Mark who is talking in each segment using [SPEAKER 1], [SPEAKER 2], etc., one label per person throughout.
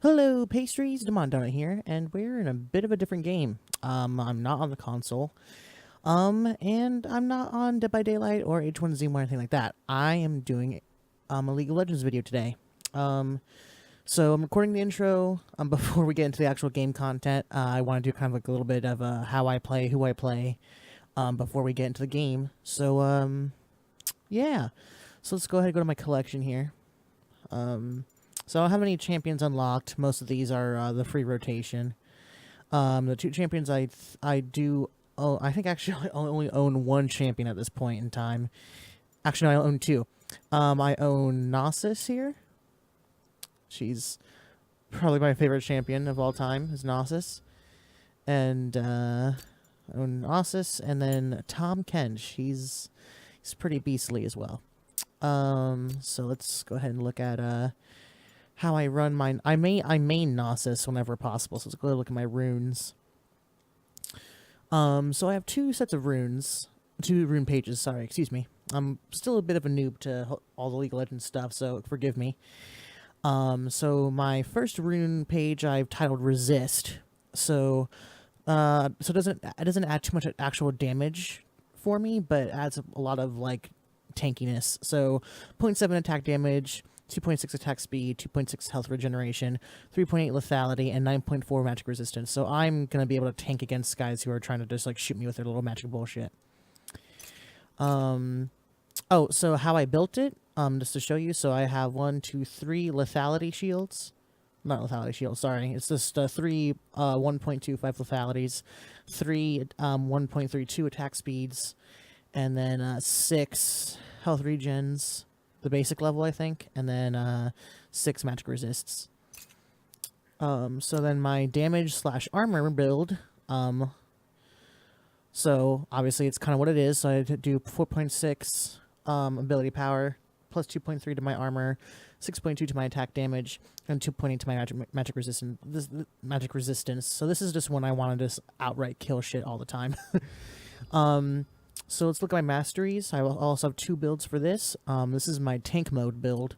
[SPEAKER 1] Hello, pastries, Demonic Donut here, and we're in a bit of a different game. I'm not on the console, and I'm not on Dead by Daylight or H1Z1 or anything like that. I am doing a League of Legends video today. So I'm recording the intro. Before we get into the actual game content, I want to do kind of like a little bit of how I play, who I play, before we get into the game. So yeah. So let's go ahead and go to my collection here. So I don't have any champions unlocked. Most of these are the free rotation. The two champions I do. Oh, I think actually I only own one champion at this point in time. Actually, no, I own two. I own Nasus here. She's probably my favorite champion of all time. Is Nasus, and I own Nasus, and then Tom Kench. He's pretty beastly as well. So let's go ahead and look at how I run mine. I main Nasus whenever possible, so let's go look at my runes. So I have two sets of runes. Two rune pages, sorry, excuse me. I'm still a bit of a noob to all the League of Legends stuff, so forgive me. So my first rune page I've titled Resist. So it doesn't add too much actual damage for me, but it adds a lot of like tankiness. So 0.7 attack damage, 2.6 attack speed, 2.6 health regeneration, 3.8 lethality, and 9.4 magic resistance. So I'm going to be able to tank against guys who are trying to just like shoot me with their little magic bullshit. Oh, so how I built it, just to show you. So I have 1, 2, 3 lethality shields. Not lethality shields, sorry. It's just 3 1.25 lethalities, 3 1.32 attack speeds, and then 6 health regens, the basic level, I think, and then 6 magic resists. So then my damage / armor build, so obviously it's kind of what it is. So I do 4.6 ability power, plus 2.3 to my armor, 6.2 to my attack damage, and 2.8 to my magic resistance. So this is just when I want to just outright kill shit all the time. So let's look at my masteries. I will also have 2 builds for this. This is my tank mode build.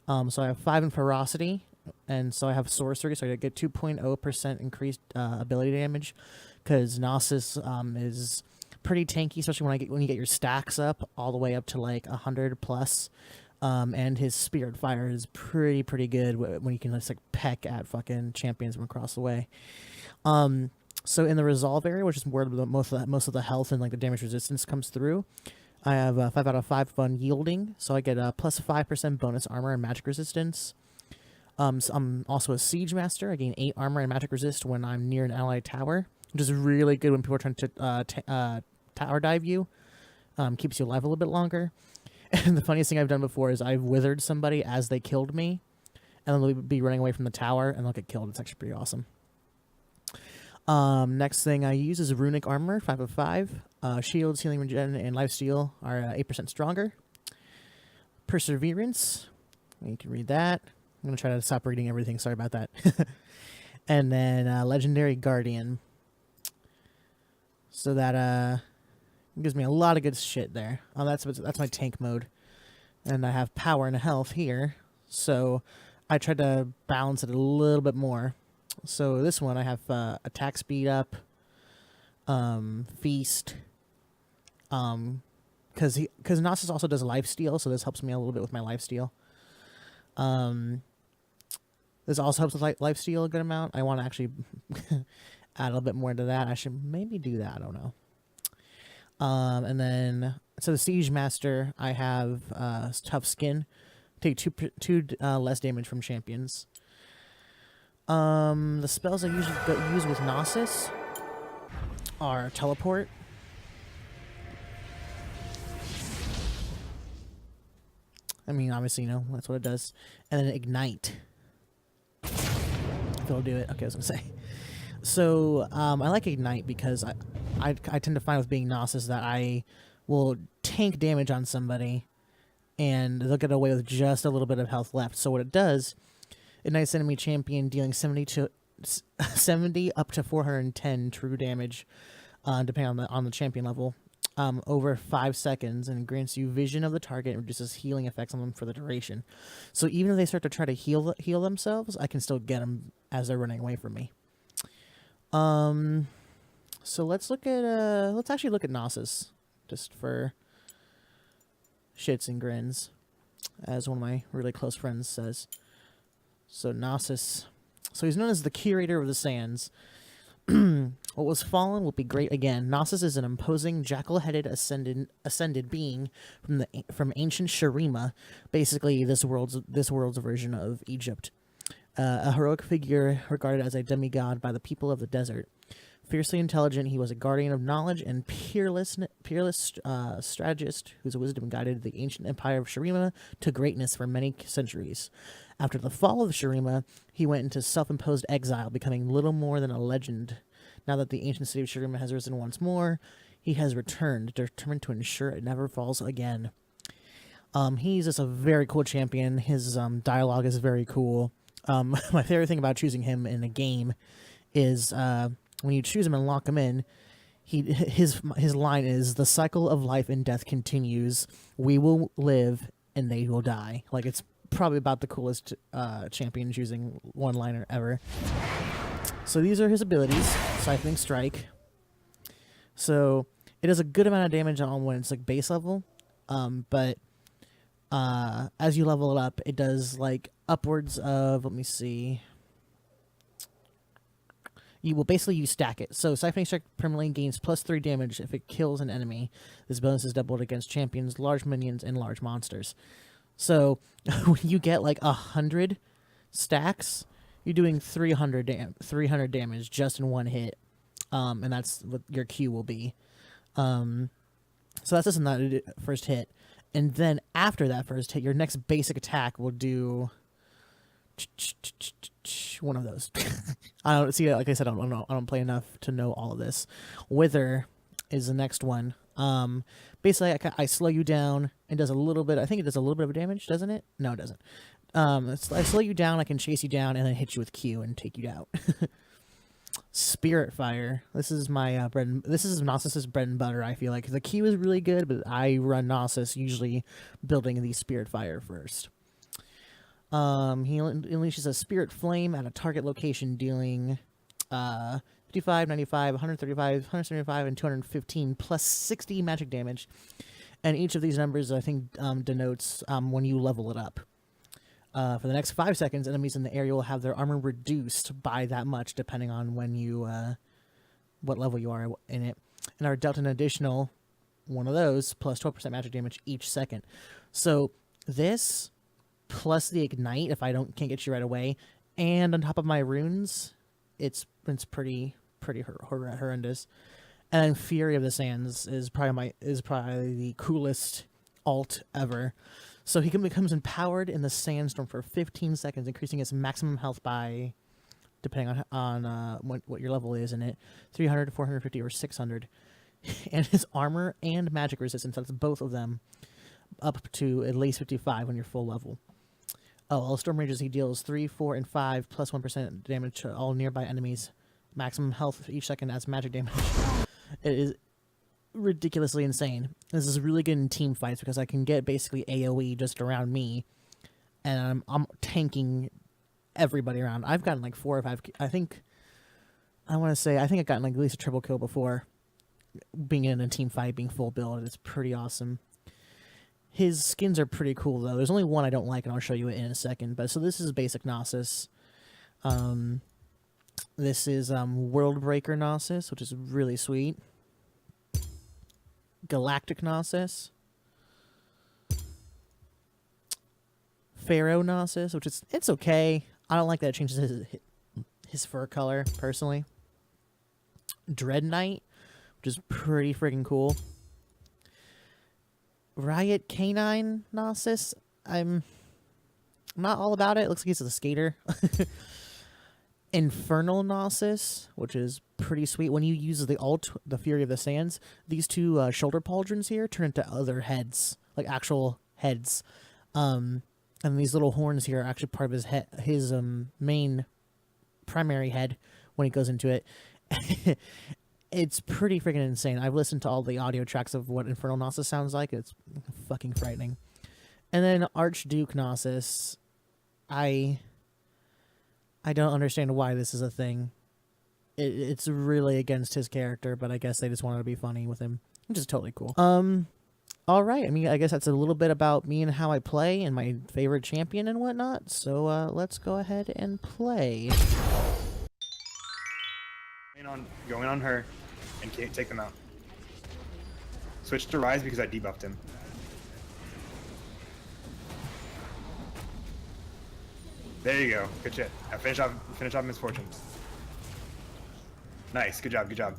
[SPEAKER 1] So I have 5 in ferocity, and so I have sorcery, so I get 2.0% increased ability damage, because Nasus is pretty tanky, especially when you get your stacks up all the way up to like 100 plus. And his Spirit Fire is pretty good when you can just like peck at fucking champions from across the way. So in the resolve area, which is where most of the health and like the damage resistance comes through, I have 5 out of 5 on yielding, so I get a plus 5% bonus armor and magic resistance. So I'm also a siege master. I gain 8 armor and magic resist when I'm near an allied tower, which is really good when people are trying to tower dive you. Keeps you alive a little bit longer. And the funniest thing I've done before is I've withered somebody as they killed me, and then they'll be running away from the tower and they'll get killed. It's actually pretty awesome. Next thing I use is runic armor, 5 of 5. Shields, healing regen, and lifesteal are 8% stronger. Perseverance, you can read that. I'm going to try to stop reading everything, sorry about that. And then legendary guardian. So that gives me a lot of good shit there. That's my tank mode. And I have power and health here, so I tried to balance it a little bit more. So this one I have attack speed up, feast, because Nasus also does lifesteal, so this helps me a little bit with my lifesteal. This also helps with lifesteal a good amount. I want to actually add a little bit more to that. I should maybe do that. I don't know. And then so the siege master, I have tough skin, take two less damage from champions. The spells I usually use with Nasus are teleport, I mean, obviously, you know, that's what it does. And then ignite. If it'll do it. Okay, I was gonna say. So, I like ignite because I tend to find with being Nasus that I will tank damage on somebody and they'll get away with just a little bit of health left. So what it does, ignites enemy champion, dealing 70 up to 410 true damage, depending on the champion level. over 5 seconds and grants you vision of the target and reduces healing effects on them for the duration. So even if they start to try to heal themselves, I can still get them as they're running away from me. So let's actually look at Gnosis, just for shits and grins, as one of my really close friends says. So Gnosis, so he's known as the curator of the sands. What was fallen will be great again. Gnosis is an imposing, jackal-headed ascended being from ancient Shurima, basically this world's version of Egypt. A heroic figure regarded as a demigod by the people of the desert. Fiercely intelligent, he was a guardian of knowledge and peerless strategist whose wisdom guided the ancient empire of Shurima to greatness for many centuries. After the fall of Shurima, he went into self-imposed exile, becoming little more than a legend. Now that the ancient city of Shurima has risen once more, he has returned, determined to ensure it never falls again. He's just a very cool champion. His dialogue is very cool. My favorite thing about choosing him in a game is when you choose him and lock him in, his line is, "The cycle of life and death continues. We will live and they will die." Like, it's probably about the coolest champion choosing one-liner ever. So these are his abilities. Siphoning Strike. So it does a good amount of damage on when it's like base level, but as you level it up, it does like upwards of, let me see. You stack it. So Siphoning Strike permanently gains +3 damage if it kills an enemy. This bonus is doubled against champions, large minions, and large monsters. So when you get like 100 stacks, you're doing 300 damage just in one hit, and that's what your Q will be. So that's just in that first hit, and then after that first hit, your next basic attack will do one of those. I don't see. Like I said, I don't play enough to know all of this. Wither is the next one. Basically, I slow you down and does a little bit. I think it does a little bit of damage, doesn't it? No, it doesn't. I slow you down. I can chase you down and then hit you with Q and take you out. Spirit Fire. This is my this is Gnosis's bread and butter. I feel like the Q is really good, but I run Gnosis usually building the Spirit Fire first. He unleashes a Spirit Flame at a target location, dealing 55, 95, 135, 175, and 215 plus 60 magic damage. And each of these numbers, I think, denotes when you level it up. For the next 5 seconds, enemies in the area will have their armor reduced by that much, depending on when you, what level you are in it, and are dealt an additional one of those plus 12% magic damage each second. So this plus the ignite, if I can't get you right away, and on top of my runes, it's pretty horrendous. And Fury of the Sands is probably the coolest alt ever. So he becomes empowered in the sandstorm for 15 seconds, increasing his maximum health by, depending on what your level is in it, 300, 450, or 600. And his armor and magic resistance, that's both of them, up to at least 55 when you're full level. All storm rages, he deals 3, 4, and 5 plus 1% damage to all nearby enemies. Maximum health each second as magic damage. It is ridiculously insane. This is really good in team fights because I can get basically AoE just around me, and I'm tanking everybody around. I've gotten like 4 or 5. I think I've gotten like at least a triple kill before, being in a team fight, being full build. It's pretty awesome. His skins are pretty cool though. There's only one I don't like, and I'll show you it in a second. But so this is basic Gnosis. This is World Breaker Gnosis, which is really sweet. Galactic Gnosis. Pharaoh Gnosis, which it's okay. I don't like that it changes his fur color, personally. Dread Knight, which is pretty freaking cool. Riot Canine Gnosis. I'm not all about it. It looks like he's a skater. Infernal Gnosis, which is pretty sweet. When you use the ult, the Fury of the Sands, these two shoulder pauldrons here turn into other heads, like actual heads. And these little horns here are actually part of his main primary head when he goes into it. It's pretty freaking insane. I've listened to all the audio tracks of what Infernal Gnosis sounds like. It's fucking frightening. And then Archduke Gnosis, I don't understand why this is a thing. It's really against his character, but I guess they just wanted to be funny with him, which is totally cool. All right. I mean, I guess that's a little bit about me and how I play and my favorite champion and whatnot. So let's go ahead and play.
[SPEAKER 2] Going on her, and can't take them out. Switch to Rise because I debuffed him. There you go. Good shit. Now finish off Misfortunes. Nice. Good job. Good job.